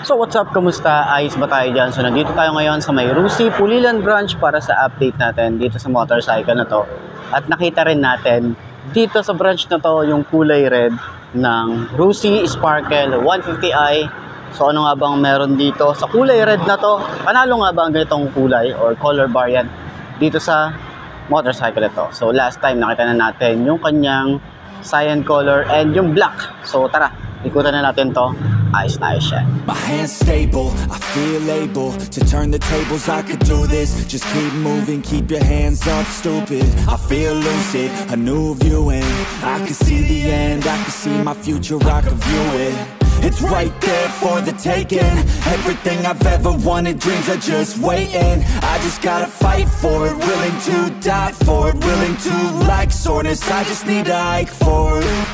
So what's up, kamusta? Ayos ba tayo dyan? So nandito tayo ngayon sa may Rusi Pulilan branch para sa update natin dito sa motorcycle na to. At nakita rin natin dito sa branch na to yung kulay red ng Rusi Sparkle 150i. So ano nga bang meron dito sa kulay red na to? Panalo nga ba ang ganitong kulay or color variant dito sa motorcycle na to? So last time nakita na natin yung kanyang cyan color and yung black. So tara, ikutan na natin to. Ayos na ayos siya. My hands stable, I feel able to turn the tables, I could do this. Just keep moving, keep your hands up, stupid. I feel lucid, a new viewing. I can see the end, I can see my future, I can view it. It's right there for the taking. Everything I've ever wanted, dreams are just waiting. I just gotta fight for it, willing to die for it, willing to like soreness, I just need a hike for it.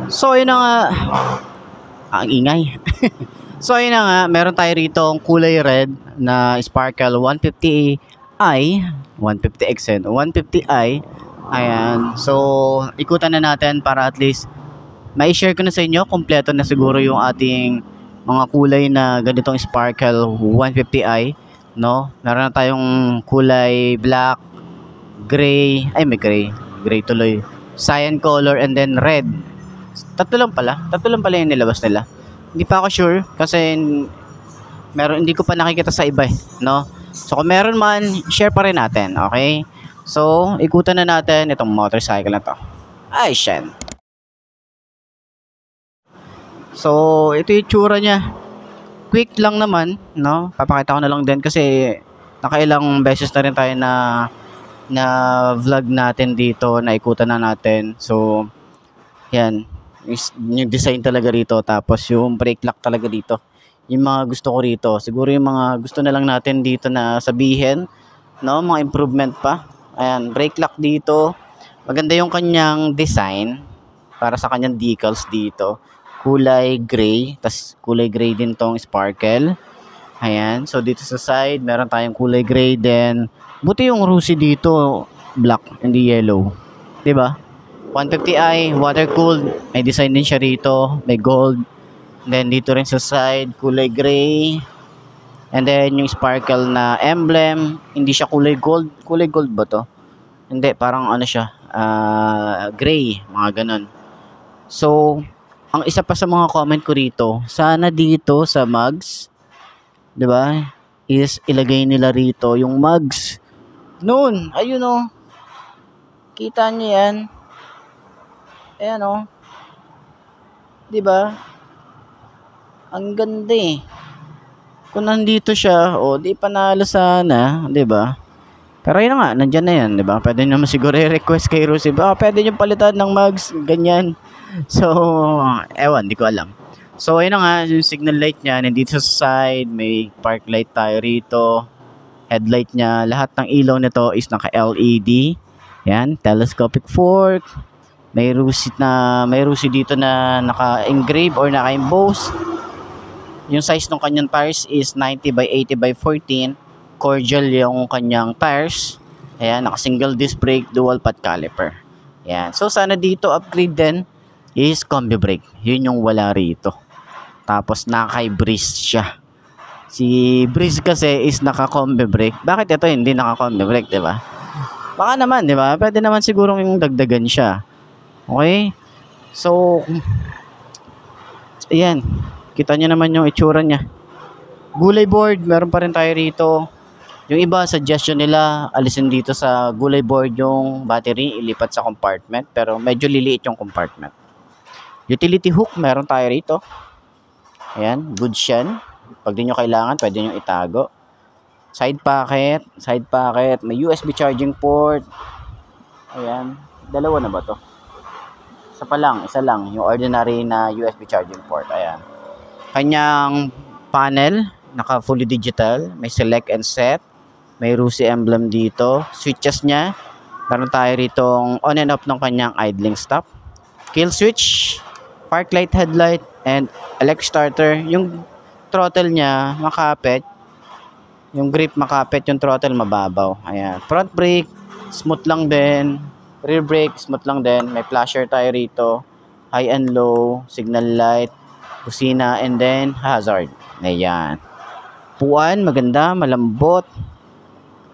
So yun na nga. Ang ingay. So yun na nga, meron tayo rito ang kulay red na Sparkle 150i, 150X, 150i. Ayan. So ikutan na natin para at least mai-share ko na sa inyo. Kompleto na siguro yung ating mga kulay na ganitong Sparkle 150i, no? Meron na tayong kulay black, gray, may gray tuloy, cyan color, and then red. Tatlo lang pala yung nilabas nila. Hindi pa ako sure kasi hindi ko pa nakikita sa iba, no? So kung meron man, share pa rin natin, okay? So ikutan na natin itong motorcycle na to. Ay, shen. So ito yung tsura niya. Quick lang naman, no? Papakita ko na lang din kasi nakailang beses na rin tayo na vlog natin dito, na ikutan na natin. So yan, yung design talaga rito, tapos yung brake lock talaga dito, yung mga gusto ko rito. Siguro yung mga gusto na lang natin dito na sabihin, no, mga improvement pa. Ayan, brake lock dito, maganda yung kanyang design para sa kanyang decals dito, kulay gray, tas kulay gray din tong Sparkle. Ayan, so dito sa side meron tayong kulay gray din. Buti yung Rusi dito black, hindi yellow, 'di ba? 150i, water cooled, may design din siya rito, may gold. Then dito rin sa side, kulay gray. And then yung Sparkle na emblem, hindi siya kulay gold. Kulay gold ba to? Hindi, parang ano siya, gray, mga ganun. So, ang isa pa sa mga comment ko rito, sana dito sa mugs, 'di ba? Is ilagay nila rito yung mugs. Noon, ayun oh. Kita niyo 'yan. Ayan o. Diba? Ang ganda eh. Kung nandito siya, di panalo sana, diba? Pero yun nga, nandyan na yan, diba? Pwede naman siguro i-request kay Rusi, pwede nyo palitan ng mugs, ganyan. So, ewan, di ko alam. So, ayun na nga, yung signal light niya, nandito sa side, may park light tayo rito. Headlight niya, lahat ng ilaw nito is naka-LED. Yan, telescopic fork. May Rusi dito na naka-engrave or naka-emboss. Yung size ng kanyang tires is 90 by 80 by 14. Cordial yung kanyang tires. Ayan, naka-single disc brake, dual path caliper. Ayan. So sana dito upgrade din is combi brake. Yun yung wala rito. Tapos naka-breeze siya. Si Breeze kasi is naka-combi brake. Bakit ito hindi naka-combi brake, 'di ba? Baka naman, 'di ba? Pwede naman siguro yung dagdagan siya. Okay? So, ayan. Kita nyo naman yung itsura niya. Gulay board, meron pa rin tayo rito. Yung iba, suggestion nila, alisin dito sa gulay board yung battery, ilipat sa compartment. Pero medyo liliit yung compartment. Utility hook, meron tayo rito. Ayan, goods yan. Pag di nyo kailangan, pwede nyo itago. Side pocket, may USB charging port. Ayan, dalawa na ba to? Isa lang, yung ordinary na USB charging port. Ayan. Kanyang panel, naka fully digital, may select and set, may Rusi emblem dito. Switches niya, meron tayo ritong on and off ng kanyang idling stop, kill switch, park light, headlight, and electric starter. Yung throttle niya, makapit, Yung grip makapit, yung throttle mababaw. Ayan. Front brake, smooth lang din. Rear brake, smooth lang din. May flasher tayo rito. High and low, signal light, busina, and then hazard. Ayan. Puan, maganda, malambot.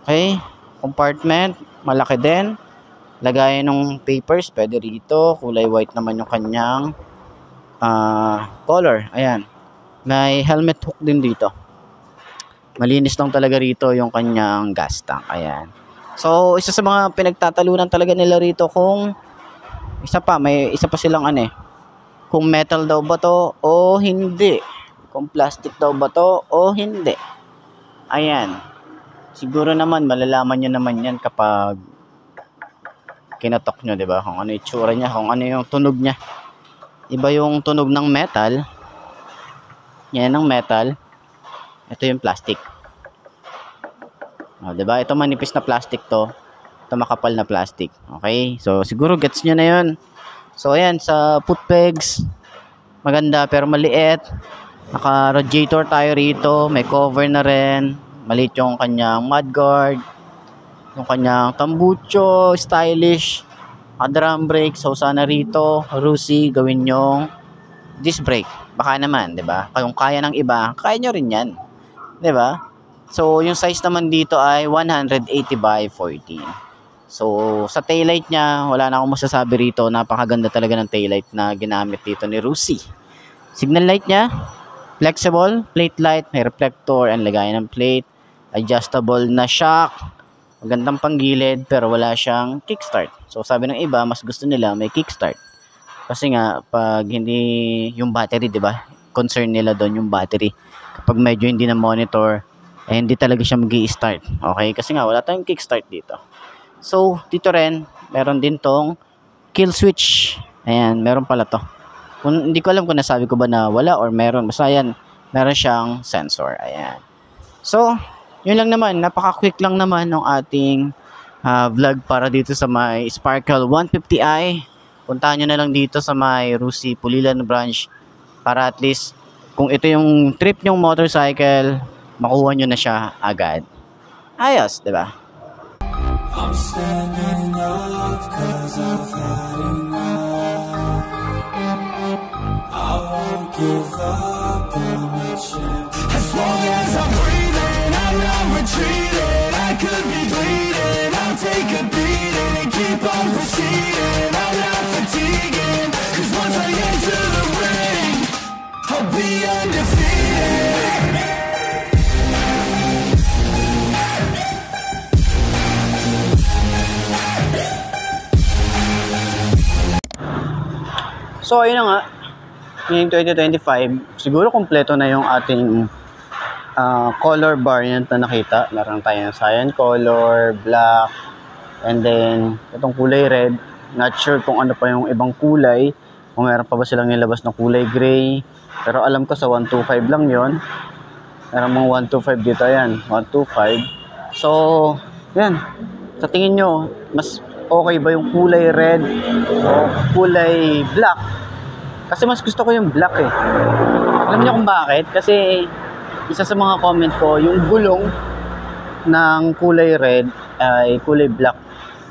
Okay. Compartment, malaki din. Lagayan ng papers, pwede rito. Kulay white naman yung kanyang color. Ayan. May helmet hook din dito. Malinis lang talaga rito yung kanyang gas tank. Ayan. So, isa sa mga pinagtatalunan talaga nila rito kung may isa pa silang kung metal daw ba to o hindi. Kung plastic daw ba to o hindi. Ayan. Siguro naman malalaman nyo naman yan kapag kinatok nyo, di ba? Kung ano yung itsura niya, kung ano yung tunog niya. Iba yung tunog ng metal. Yan ang metal. Ito yung plastic. O, diba? Ito manipis na plastic to. Ito makapal na plastic. Okay? So, siguro gets nyo na yun. So, ayan. Sa foot pegs, maganda pero maliit. Naka-radiator tayo rito. May cover na rin. Maliit yung kanyang mudguard. Yung kanyang tambucho. Stylish. Drum brake. So, sana rito, Rusi, gawin yung disc brake. Baka naman, di ba? Kung kaya ng iba, kaya nyo rin yan. Di ba? So, yung size naman dito ay 180 by 14. So, sa taillight niya, wala na akong masasabi rito. Napakaganda talaga ng taillight na ginamit dito ni Rusi. Signal light niya, flexible, plate light, may reflector, and lagayan ng plate. Adjustable na shock. Magandang panggilid, pero wala siyang kickstart. So, sabi ng iba, mas gusto nila may kickstart. Kasi nga, pag hindi yung battery, di ba? Concern nila doon yung battery. Kapag medyo hindi na monitor, hindi talaga siya mag-i-start. Okay? Kasi nga, wala tayong kickstart dito. So, dito rin, meron din tong kill switch. Ayan, meron pala to. Hindi ko alam kung nasabi ko ba na wala or meron. Basta yan, meron siyang sensor. Ayan. So, yun lang naman. Napaka-quick lang naman ng ating vlog para dito sa may Sparkle 150i. Puntahan nyo na lang dito sa may Rusi Pulilan branch para at least kung ito yung trip nyong motorcycle, makuha nyo na siya agad. Ayos, di ba? I'm standing up 'cause I've had enough. I won't give up on the chance. As long as I'm breathing, I'm not retreating. I could be bleeding, I'll take a beating and keep on proceeding. I'm not fatiguing, 'cause once I get to the ring, I'll be undefeated. So, ayun na nga. Ngayong 2025, siguro kompleto na yung ating color variant na nakita. Meron tayong cyan color, black, and then itong kulay red. Not sure kung ano pa yung ibang kulay. Kung meron pa ba silang nilabas na kulay gray. Pero alam ko sa 125 lang yon. Meron mga 125 dito. Ayan, 125. So, yan. Sa tingin nyo, mas okay ba yung kulay red o kulay black? Kasi mas gusto ko yung black eh. Alam niyo kung bakit? Kasi isa sa mga comment ko, yung gulong ng kulay red ay kulay black,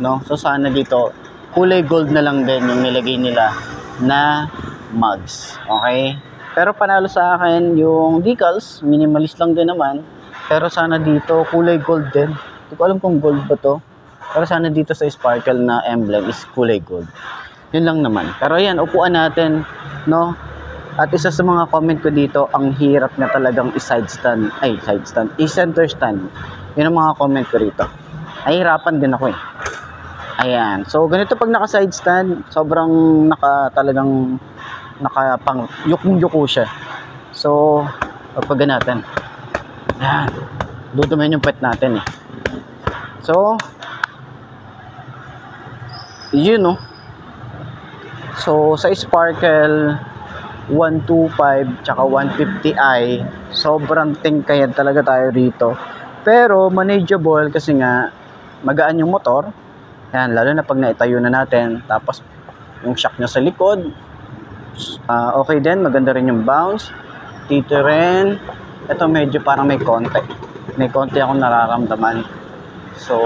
no? So sana dito kulay gold na lang din yung nilagay nila na mugs. Okay? Pero panalo sa akin yung decals, minimalist lang din naman. Pero sana dito kulay gold din. Hindi ko alam kung gold ba to. Pero sana dito sa Sparkle na emblem is kulay gold. Yun lang naman. Pero yan, upuan natin, no? At isa sa mga comment ko dito, ang hirap na talagang i-side stand. I-center stand. Yun ang mga comment ko rito. Ay, hirapan din ako eh. Ayan. So, ganito pag naka-side stand, sobrang talagang nakapang yuko siya. So, pagpaga natin. Ayan. Dudumin yung pet natin eh. So, yun no. So, sa Sparkle 125 tsaka 150i, sobrang tingkayad talaga tayo rito. Pero, manageable kasi nga, magaan yung motor. Yan, lalo na pag naitayo na natin. Tapos, yung shock niya sa likod. Okay din, maganda rin yung bounce. Dito rin. Ito medyo parang may konti. may konti akong nararamdaman. So,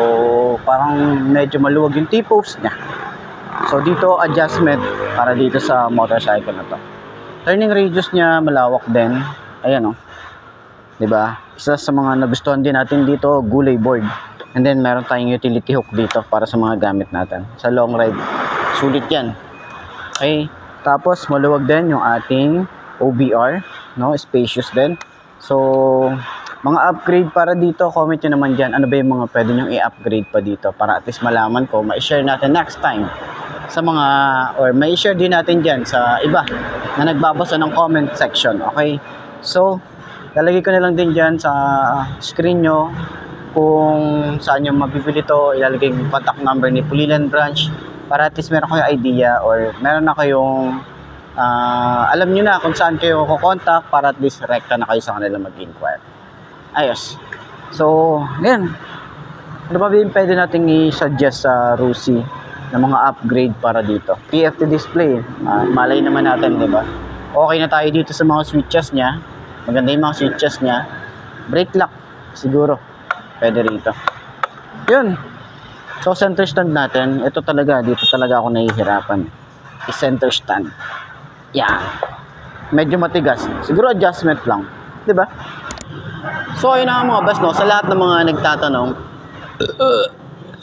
parang medyo maluwag yung T-post niya. So, dito adjustment para dito sa motorcycle na to. Turning radius niya malawak din. Ayan oh. 'Di ba? Isa sa mga nagustuhan din natin dito, gulay board. And then meron tayong utility hook dito para sa mga gamit natin. Sa long ride, sulit 'yan. Okay? Tapos maluwag din yung ating OBR, no? Spacious din. So, mga upgrade para dito, comment nyo naman dyan. Ano ba yung mga pwede nyo i-upgrade pa dito para at least malaman ko, ma-share natin next time sa mga, or ma-share din natin dyan sa iba na nagbabasa ng comment section. Okay? So, lalagay ko na lang din dyan sa screen nyo kung saan nyo mabibili to. Ilalagay yung contact number ni Pulilan Branch para at least meron kayong idea or meron na kayong alam nyo na kung saan kayo kukontak para at least rekta na kayo sa kanila mag-inquire. Ayos. So, yan. Ano pa ba yung pwede natin i-suggest sa Rusi na mga upgrade para dito? TFT display. Malay naman natin, di ba? Okay na tayo dito sa mga switches niya. Maganda yung mga switches niya. Brake lock, siguro. Pwede rito. Yun. So, center stand natin. Ito talaga, dito talaga ako nahihirapan. I-center stand. Yan. Medyo matigas. Siguro adjustment lang. Diba? So, ayun na mga boss, no? Sa lahat ng mga nagtatanong,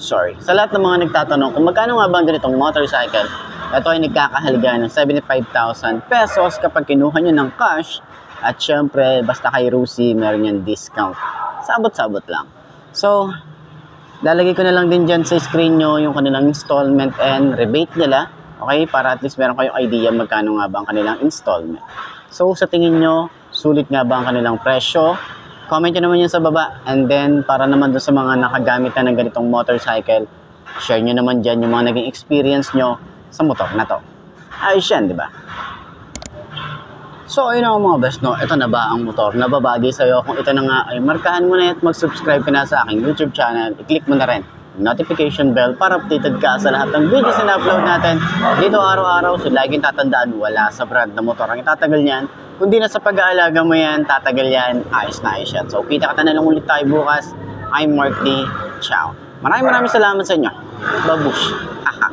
sa lahat ng mga nagtatanong kung magkano nga ba ang ganitong motorcycle, ito ay nagkakahalaga ng 75,000 pesos kapag kinuha nyo ng cash. At syempre, basta kay Rusi, meron yan discount. Sabot-sabot lang. So, lalagay ko na lang din dyan sa screen nyo yung kanilang installment and rebate nila. Okay? Para at least meron kayong idea magkano nga ba ang kanilang installment. So, sa tingin nyo, sulit nga ba ang kanilang presyo? Comment nyo naman yun sa baba. And then, para naman doon sa mga nakagamit na ng ganitong motorcycle, share nyo naman dyan yung mga naging experience nyo sa motor na to. Ayos yan, di ba? So, ayun ako mga best, no? Ito na ba ang motor na babagay sa'yo? Kung ito na nga, ay markahan mo na at mag-subscribe ka na sa aking YouTube channel. I-click mo na rin yung notification bell para updated ka sa lahat ng videos na upload natin dito araw-araw. So, laging tatandaan, wala sa brand na motor ang itatagal niyan. Kundi na sa pag-aalaga mo yan, tatagal yan, ayos na ayos yan. So, kita ka na lang ulit tayo bukas. I'm Mark D. Ciao. Maraming salamat sa inyo. Babush. Aha.